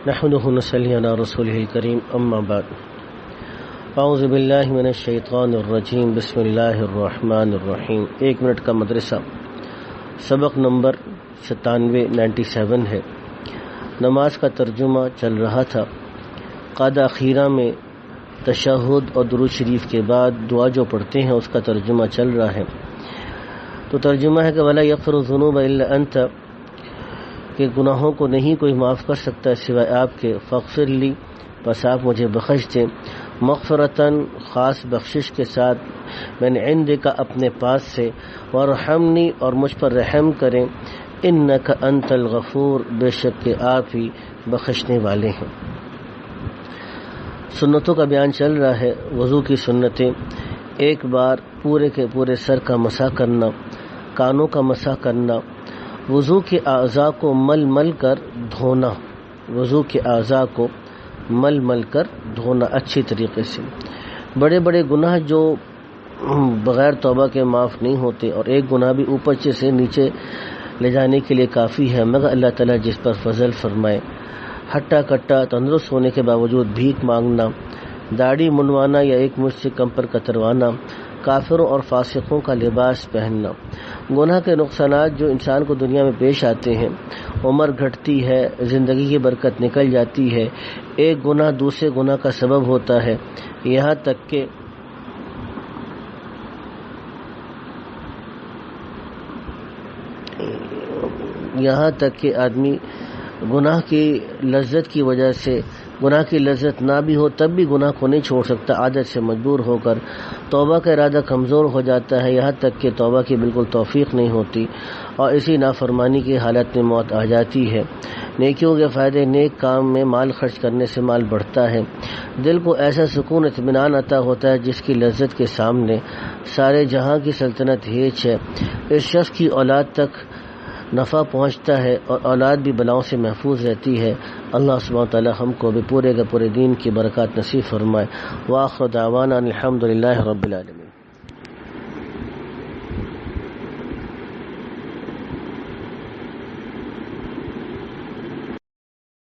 نحمده ونصلي على رسوله الكريم اما بعد اعوذ باللہ من الشیطان الرجیم بسم اللہ الرحمن الرحیم۔ 1 منٹ کا مدرسہ، سبق نمبر 97 ہے۔ نماز کا ترجمہ چل رہا تھا۔ قاعدہ اخیرہ میں تشہد اور درود شریف کے بعد دعا جو پڑھتے ہیں اس کا ترجمہ چل رہا ہے۔ تو ترجمہ ہے کہ وَلَا يَغْفِرُ الذُّنُوبَ إِلَّا أَنْتَ، کہ گناہوں کو نہیں کوئی معاف کر سکتا ہے سوائے آپ کے، فاغفر لی، بس آپ مجھے بخش دیں، مغفرتاً خاص بخشش کے ساتھ، من عندک اپنے پاس سے، وارحمنی اور مجھ پر رحم کریں، انک انت الغفور، بے شک کہ آپ ہی بخشنے والے ہیں۔ سنتوں کا بیان چل رہا ہے۔ وضو کی سنتیں: ایک بار پورے کے پورے سر کا مسح کرنا، کانوں کا مسح کرنا، وضو کے اعضاء کو مل مل کر دھونا، وضو کے اعضاء کو مل مل کر دھونا اچھی طریقے سے۔ بڑے بڑے گناہ جو بغیر توبہ کے معاف نہیں ہوتے، اور ایک گناہ بھی اوپر سے نیچے لے جانے کے لیے کافی ہے، مگر اللہ تعالیٰ جس پر فضل فرمائے۔ ہٹا کٹا تندرست ہونے کے باوجود بھیک مانگنا، داڑھی منڈوانا یا ایک مجھ سے کم پر کتروانا، کافروں اور فاسقوں کا لباس پہننا۔ گناہ کے نقصانات جو انسان کو دنیا میں پیش آتے ہیں: عمر گھٹتی ہے، زندگی کی برکت نکل جاتی ہے، ایک گناہ دوسرے گناہ کا سبب ہوتا ہے، یہاں تک کہ آدمی گناہ کی لذت کی وجہ سے، گناہ کی لذت نہ بھی ہو تب بھی گناہ کو نہیں چھوڑ سکتا، عادت سے مجبور ہو کر توبہ کا ارادہ کمزور ہو جاتا ہے، یہاں تک کہ توبہ کی بالکل توفیق نہیں ہوتی، اور اسی نافرمانی کی حالت میں موت آ جاتی ہے۔ نیکیوں کے فائدے: نیک کام میں مال خرچ کرنے سے مال بڑھتا ہے، دل کو ایسا سکون اطمینان عطا ہوتا ہے جس کی لذت کے سامنے سارے جہاں کی سلطنت ہیچ ہے۔ اس شخص کی اولاد تک نفع پہنچتا ہے اور اولاد بھی بلاؤں سے محفوظ رہتی ہے۔ اللہ سبحانہ وتعالی ہم کو بھی پورے کے پورے دین کی برکات نصیب فرمائے۔ وآخر دعوانا الحمدللہ رب العالمین۔